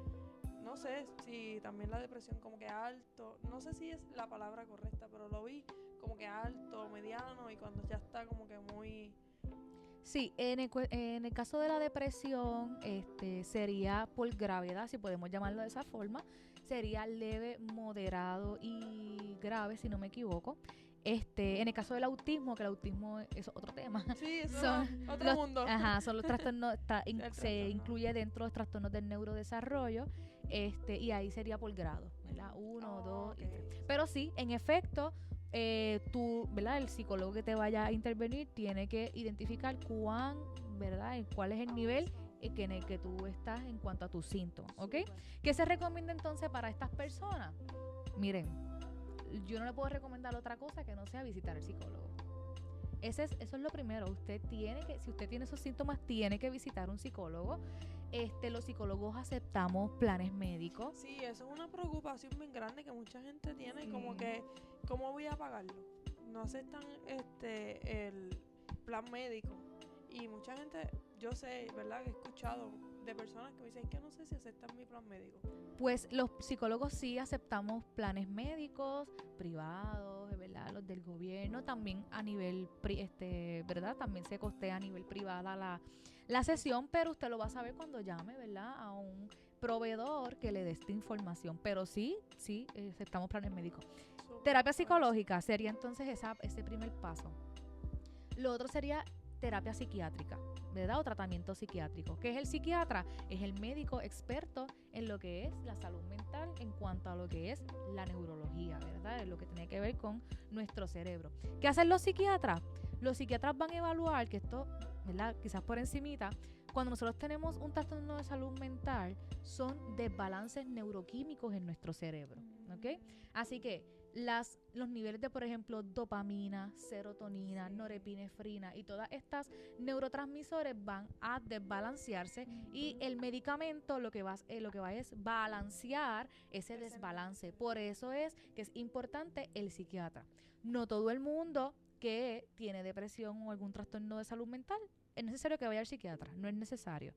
no sé si también la depresión como que alto, no sé si es la palabra correcta, pero lo vi como que alto, mediano, y cuando ya está como que muy... Sí, en el caso de la depresión, sería por gravedad, si podemos llamarlo de esa forma, sería leve, moderado y grave, si no me equivoco. En el caso del autismo, que el autismo es otro tema. Sí, eso es otro mundo. Ajá, son los trastornos, se incluye dentro de los trastornos del neurodesarrollo, y ahí sería por grado, ¿verdad? 1, 2 y 3. Pero sí, en efecto, tú, ¿verdad? El psicólogo que te vaya a intervenir tiene que identificar ¿verdad? ¿Cuál es el nivel en el que tú estás en cuanto a tus síntomas, ¿ok? ¿Qué se recomienda entonces para estas personas? Miren, yo no le puedo recomendar otra cosa que no sea visitar al psicólogo. Eso es lo primero. Si usted tiene esos síntomas, tiene que visitar un psicólogo. Los psicólogos aceptamos planes médicos. Sí, eso es una preocupación bien grande que mucha gente tiene, sí. Como que, ¿cómo voy a pagarlo? No aceptan el plan médico. Y mucha gente, yo sé, ¿verdad? Que he escuchado de personas que me dicen que no sé si aceptan mi plan médico. Pues los psicólogos sí aceptamos planes médicos privados, ¿verdad? Los del gobierno, también a nivel, ¿verdad? También se costea a nivel privada la sesión, pero usted lo va a saber cuando llame, ¿verdad? A un proveedor que le dé esta información. Pero sí, aceptamos planes médicos. Terapia psicológica sería entonces ese primer paso. Lo otro sería terapia psiquiátrica, ¿verdad? O tratamiento psiquiátrico. ¿Qué es el psiquiatra? Es el médico experto en lo que es la salud mental en cuanto a lo que es la neurología, ¿verdad? Es lo que tiene que ver con nuestro cerebro. ¿Qué hacen los psiquiatras? Los psiquiatras van a evaluar que esto, ¿verdad? Quizás por encimita, cuando nosotros tenemos un trastorno de salud mental, son desbalances neuroquímicos en nuestro cerebro, ¿ok? Así que los niveles de, por ejemplo, dopamina, serotonina, norepinefrina y todas estas neurotransmisores van a desbalancearse y el medicamento lo que va es balancear ese desbalance. Por eso es que es importante el psiquiatra. No todo el mundo que tiene depresión o algún trastorno de salud mental es necesario que vaya al psiquiatra, no es necesario.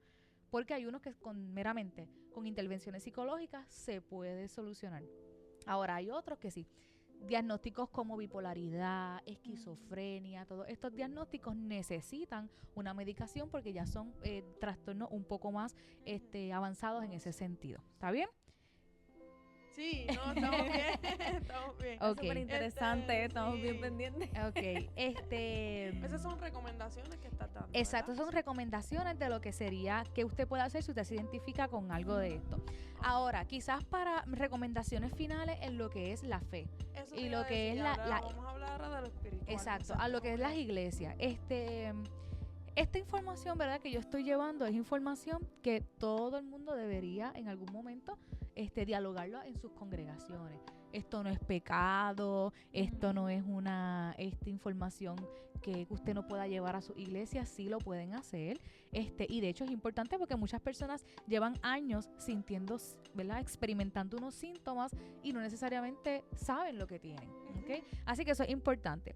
Porque hay unos que meramente con intervenciones psicológicas se puede solucionar. Ahora hay otros que sí. Diagnósticos como bipolaridad, esquizofrenia, todos estos diagnósticos necesitan una medicación porque ya son trastornos un poco más avanzados en ese sentido. ¿Está bien? Sí, no, estamos bien, estamos bien. Okay. Súper interesante, estamos bien pendientes. Ok, esas son recomendaciones que está dando. Exacto, ¿verdad? son recomendaciones de lo que sería que usted puede hacer si usted se identifica con algo de esto. Ahora, quizás para recomendaciones finales en lo que es la fe. Eso y lo que es vamos a hablar ahora de lo espiritual. Exacto, a lo que es las iglesias. Esta información, ¿verdad?, que yo estoy llevando es información que todo el mundo debería en algún momento dialogarlo en sus congregaciones. Esto no es pecado, esto no es una información que usted no pueda llevar a su iglesia, sí lo pueden hacer. Y de hecho es importante porque muchas personas llevan años sintiendo, ¿verdad?, experimentando unos síntomas y no necesariamente saben lo que tienen, ¿ok? Así que eso es importante.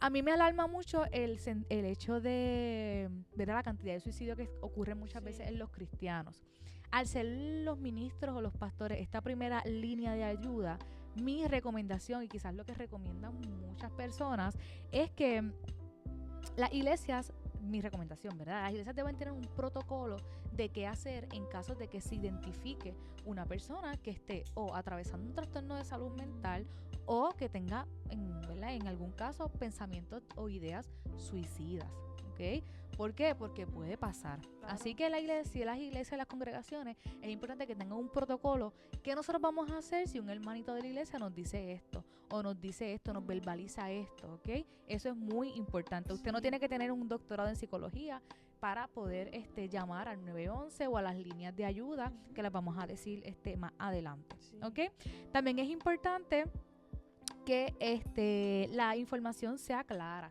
A mí me alarma mucho el hecho de ver la cantidad de suicidio que ocurre muchas veces en los cristianos. Al ser los ministros o los pastores esta primera línea de ayuda, mi recomendación, y quizás lo que recomiendan muchas personas, es que las iglesias, mi recomendación, ¿verdad? Las iglesias deben tener un protocolo de qué hacer en caso de que se identifique una persona que esté o atravesando un trastorno de salud mental o que tenga, ¿verdad?, en algún caso, pensamientos o ideas suicidas, ¿ok? ¿Por qué? Porque puede pasar. Claro. Así que las iglesias, las congregaciones, es importante que tengan un protocolo. ¿Qué nosotros vamos a hacer si un hermanito de la iglesia nos dice esto? O nos dice esto, nos verbaliza esto, ¿ok? Eso es muy importante. Usted no tiene que tener un doctorado en psicología para poder llamar al 911 o a las líneas de ayuda, que las vamos a decir más adelante, Sí. ¿ok? También es importante que la información sea clara.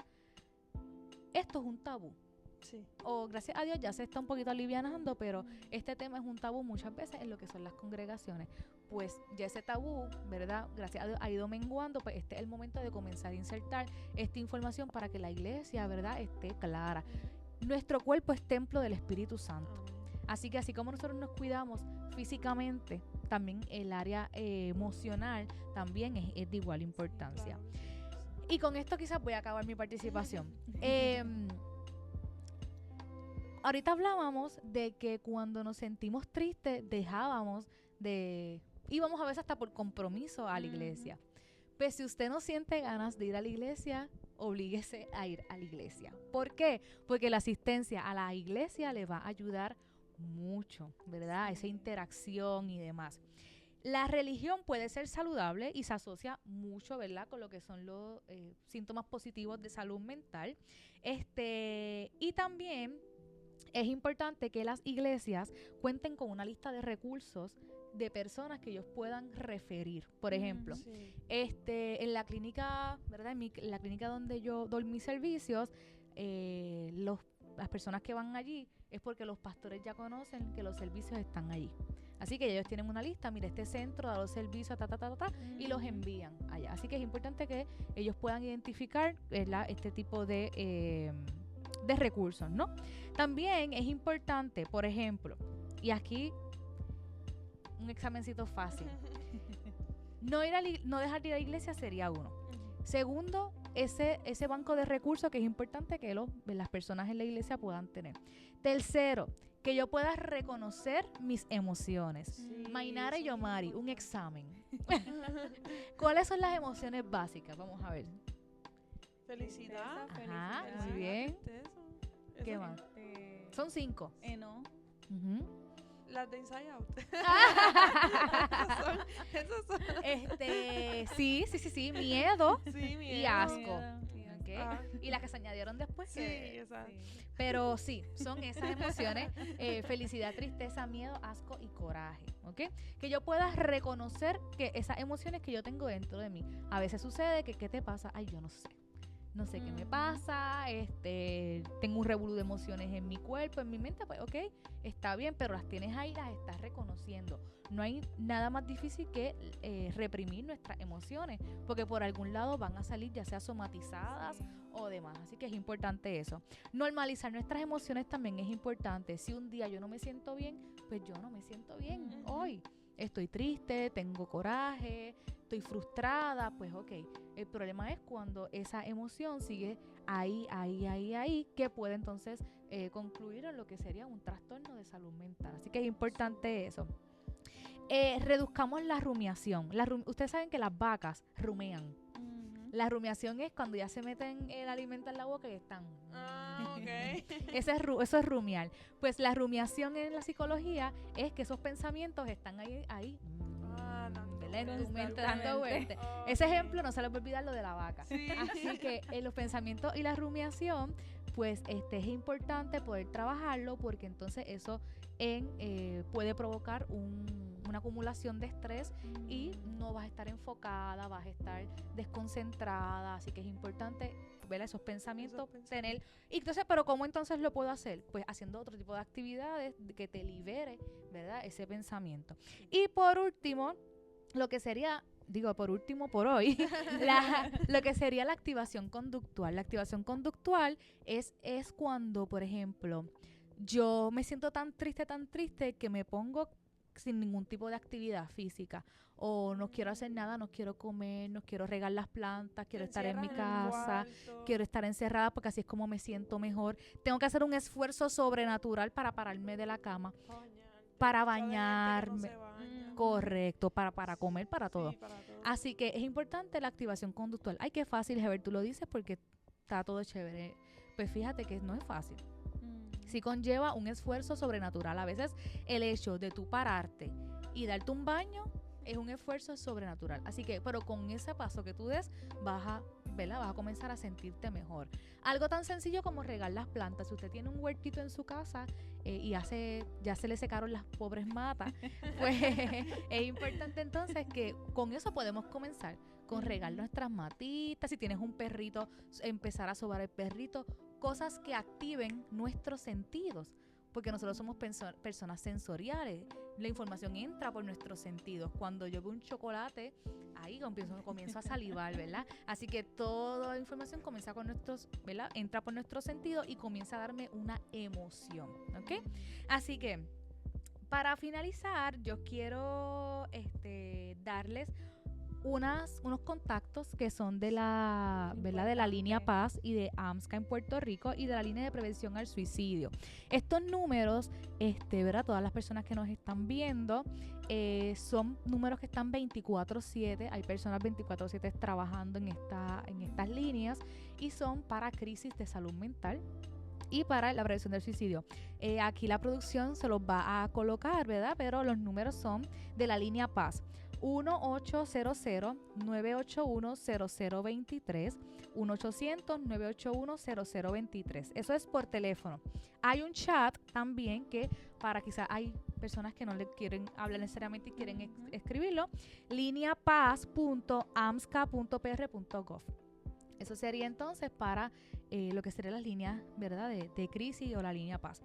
Esto es un tabú. Sí. O gracias a Dios ya se está un poquito alivianando, pero este tema es un tabú muchas veces en lo que son las congregaciones. Pues ya ese tabú, ¿verdad?, gracias a Dios ha ido menguando, pues este es el momento de comenzar a insertar esta información para que la iglesia, ¿verdad?, esté clara. Nuestro cuerpo es templo del Espíritu Santo. Amén. Así que así como nosotros nos cuidamos físicamente, también el área emocional también es de igual importancia. Claro. Y con esto quizás voy a acabar mi participación. Ahorita hablábamos de que cuando nos sentimos tristes íbamos a veces hasta por compromiso a la iglesia. Pues si usted no siente ganas de ir a la iglesia, oblíguese a ir a la iglesia. ¿Por qué? Porque la asistencia a la iglesia le va a ayudar mucho, ¿verdad? Esa interacción y demás. La religión puede ser saludable y se asocia mucho, ¿verdad?, con lo que son los síntomas positivos de salud mental. Y también es importante que las iglesias cuenten con una lista de recursos de personas que ellos puedan referir. Por ejemplo, Sí. en la clínica, ¿verdad?, la clínica donde yo doy mis servicios, las personas que van allí es porque los pastores ya conocen que los servicios están allí. Así que ellos tienen una lista, mira, este centro da los servicios, y los envían allá. Así que es importante que ellos puedan identificar, ¿verdad?, este tipo de recursos, ¿no? También es importante, por ejemplo, y aquí un examencito fácil, no dejar de ir a la iglesia sería uno. Segundo, ese banco de recursos que es importante que las personas en la iglesia puedan tener. Tercero, que yo pueda reconocer mis emociones. Sí, Mainara y eso es Yomari, un importante. examen. ¿Cuáles son las emociones básicas? Vamos a ver. Felicidad. Ajá, felicidad. muy bien. Tristeza. ¿Qué Eso- más? Son 5. No. Ujú. Las de Inside Out. Ah. Esas son. Sí, miedo Sí, y miedo. asco. Miedo, ¿Ok? Ah. Y las que se añadieron después. Sí, exacto. Pero sí, son esas emociones, felicidad, tristeza, miedo, asco y coraje, ¿ok? Que yo pueda reconocer que esas emociones que yo tengo dentro de mí. A veces sucede que, ¿qué te pasa? Ay, yo no sé qué me pasa, tengo un revolú de emociones en mi cuerpo, en mi mente, pues ok, está bien, pero las tienes ahí, las estás reconociendo. No hay nada más difícil que reprimir nuestras emociones, porque por algún lado van a salir ya sea somatizadas o demás, así que es importante eso. Normalizar nuestras emociones también es importante. Si un día yo no me siento bien, pues yo no me siento bien hoy. Estoy triste, tengo coraje, estoy frustrada, pues ok. El problema es cuando esa emoción sigue ahí, que puede entonces concluir en lo que sería un trastorno de salud mental. Así que es importante eso. Reduzcamos la rumiación. Ustedes saben que las vacas rumean. La rumiación es cuando ya se meten el alimento en la boca y están... Ah, ok. Eso es rumiar. Pues la rumiación en la psicología es que esos pensamientos están ahí ¿verdad? En tu mente dando vueltas. Ese ejemplo no se les va a olvidar lo de la vaca. Sí. Así que los pensamientos y la rumiación, pues es importante poder trabajarlo porque entonces eso puede provocar una acumulación de estrés y no vas a estar enfocada, vas a estar desconcentrada, así que es importante ver esos pensamientos, tener. Y entonces, pero ¿cómo entonces lo puedo hacer? Pues haciendo otro tipo de actividades que te libere, ¿verdad? Ese pensamiento. Y por último, lo que sería por último, por hoy, lo que sería la activación conductual. La activación conductual es cuando, por ejemplo, yo me siento tan triste que me pongo sin ningún tipo de actividad física, o no quiero hacer nada, no quiero comer, no quiero regar las plantas, quiero estar en mi casa, quiero estar encerrada porque así es como me siento mejor. Tengo que hacer un esfuerzo sobrenatural para pararme de la cama, para bañarme, correcto, para comer, para todo. Para todo. Así que es importante la activación conductual. Ay, qué fácil, Heber, tú lo dices porque está todo chévere. Pues fíjate que no es fácil. Sí conlleva un esfuerzo sobrenatural. A veces el hecho de tú pararte y darte un baño es un esfuerzo sobrenatural. Así que, pero con ese paso que tú des, vas a comenzar a sentirte mejor. Algo tan sencillo como regar las plantas. Si usted tiene un huertito en su casa y ya se le secaron las pobres matas, pues es importante entonces que con eso podemos comenzar, con regar nuestras matitas. Si tienes un perrito, empezar a sobar el perrito. Cosas que activen nuestros sentidos, porque nosotros somos personas sensoriales. La información entra por nuestros sentidos. Cuando yo veo un chocolate, ahí comienzo a salivar, ¿verdad? Así que toda la información comienza con ¿verdad? Entra por nuestros sentidos y comienza a darme una emoción, ¿ok? Así que, para finalizar, yo quiero darles unos contactos que son de la, ¿verdad? De la línea Paz y de AMSCA en Puerto Rico y de la línea de prevención al suicidio. Estos números, ¿verdad? Todas las personas que nos están viendo, son números que están 24/7. Hay personas 24/7 trabajando en estas líneas y son para crisis de salud mental y para la prevención del suicidio. Aquí la producción se los va a colocar, ¿verdad? Pero los números son de la línea Paz. 1-800-981-0023, 1-800-981-0023. Eso es por teléfono. Hay un chat también que para quizás hay personas que no le quieren hablar necesariamente y quieren escribirlo, lineapaz.amsca.pr.gov. Eso sería entonces para lo que serían las líneas, ¿verdad? De crisis o la línea Paz.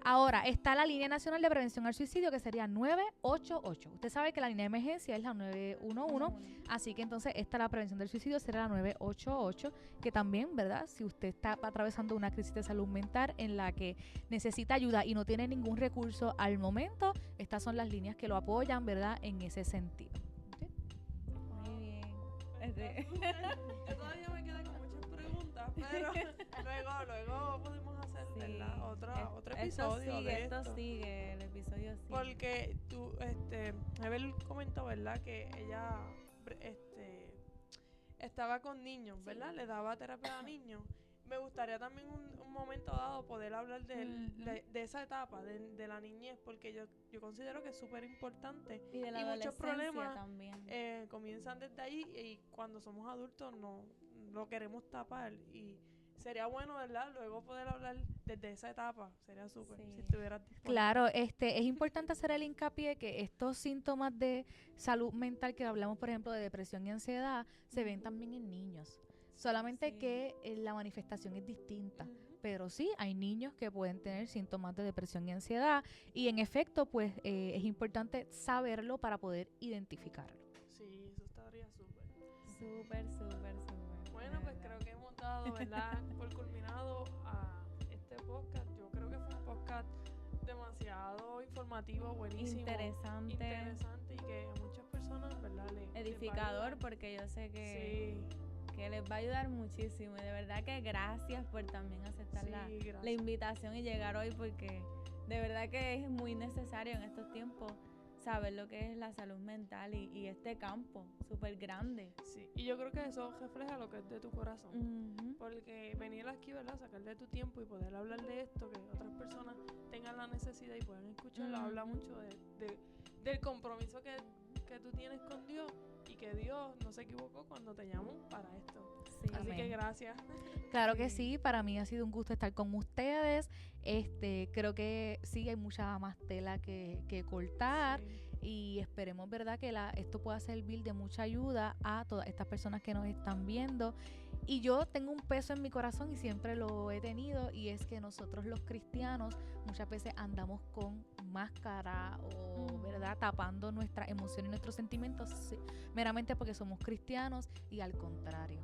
Ahora, está la línea nacional de prevención al suicidio, que sería 988. Usted sabe que la línea de emergencia es la 911, así que entonces la prevención del suicidio será la 988, que también, ¿verdad? Si usted está atravesando una crisis de salud mental en la que necesita ayuda y no tiene ningún recurso al momento, estas son las líneas que lo apoyan, ¿verdad? En ese sentido. ¿Okay? Muy bien. Yo todavía me quedé con muchas preguntas, pero luego podemos hacer, ¿verdad? Otro episodio de esto. Esto sigue, el episodio sigue. Porque tú, Evel comentó, ¿verdad? Que ella, estaba con niños, ¿verdad? Sí. Le daba terapia a niños. Me gustaría también un momento dado poder hablar de esa etapa, de la niñez, porque yo considero que es súper importante. Y de la muchos problemas también. Comienzan desde ahí y cuando somos adultos no lo queremos tapar. Y sería bueno, ¿verdad? Luego poder hablar desde esa etapa. Sería súper, si estuvieras disponible. Claro, es importante hacer el hincapié que estos síntomas de salud mental que hablamos, por ejemplo, de depresión y ansiedad, se ven también en niños. Solamente que la manifestación es distinta. Pero sí, hay niños que pueden tener síntomas de depresión y ansiedad y en efecto, pues es importante saberlo para poder identificarlo. Sí, eso estaría súper. Súper. Bueno, pues creo que hemos dado, ¿verdad? Por culminado a este podcast. Yo creo que fue un podcast demasiado informativo, buenísimo. Interesante y que a muchas personas, ¿verdad? Edificador, porque yo sé que les va a ayudar muchísimo. Y de verdad que gracias por también aceptar la invitación y llegar hoy, porque de verdad que es muy necesario en estos tiempos saber lo que es la salud mental y este campo súper grande. Sí, y yo creo que eso refleja lo que es de tu corazón. Porque venir aquí, ¿verdad? Sacar de tu tiempo y poder hablar de esto, que otras personas tengan la necesidad y puedan escucharlo, habla mucho del compromiso que tú tienes con Dios y que Dios no se equivocó cuando te llamó para esto. Sí. Así que gracias. Claro que sí, para mí ha sido un gusto estar con ustedes. Creo que sí, hay mucha más tela que cortar y esperemos, ¿verdad?, que esto pueda servir de mucha ayuda a todas estas personas que nos están viendo. Y yo tengo un peso en mi corazón y siempre lo he tenido, y es que nosotros los cristianos muchas veces andamos con máscara o, ¿verdad?, tapando nuestras emociones y nuestros sentimientos meramente porque somos cristianos, y al contrario.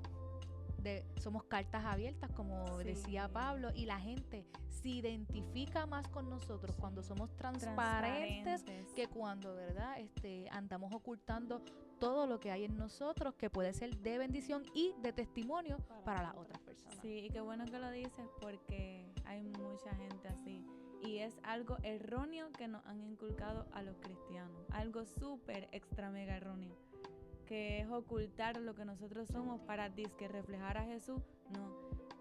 Somos cartas abiertas, como decía Pablo, y la gente se identifica más con nosotros cuando somos transparentes que cuando, ¿verdad?, andamos ocultando todo lo que hay en nosotros, que puede ser de bendición y de testimonio para las otras personas. Sí, y qué bueno que lo dices, porque hay mucha gente así. Y es algo erróneo que nos han inculcado a los cristianos. Algo súper extra mega erróneo, que es ocultar lo que nosotros somos para disque reflejar a Jesús. No,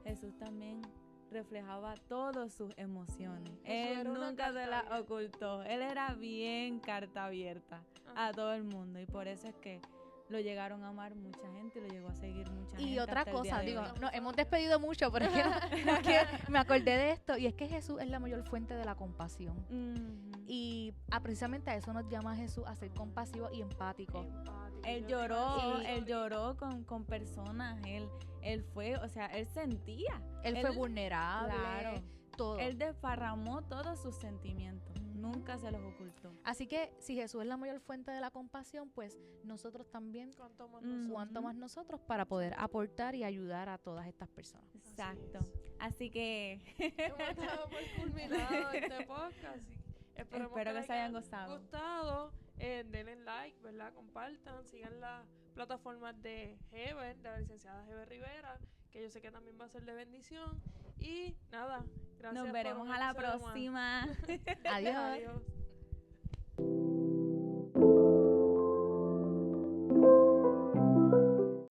Jesús también reflejaba todas sus emociones. Él nunca se las ocultó. Él era bien carta abierta a todo el mundo, y por eso es que lo llegaron a amar mucha gente y lo llegó a seguir mucha gente. Y otra cosa, nos hemos despedido mucho, pero es que me acordé de esto, y es que Jesús es la mayor fuente de la compasión. Y precisamente a eso nos llama Jesús, a ser compasivo y empático. Él lloró con personas, él fue, o sea, él sentía. Él fue vulnerable, claro, todo. Él desparramó todos sus sentimientos, nunca se los ocultó. Así que si Jesús es la mayor fuente de la compasión, pues nosotros también, ¿cuánto más nosotros para poder aportar y ayudar a todas estas personas? Exacto. Así que hemos dado por culminado este podcast. Espero que se hayan gustado. Denle like, ¿verdad? Compartan, sigan las plataformas de Heber, de la licenciada Heber Rivera, que yo sé que también va a ser de bendición. Y nada, gracias. Nos veremos a la próxima. Adiós.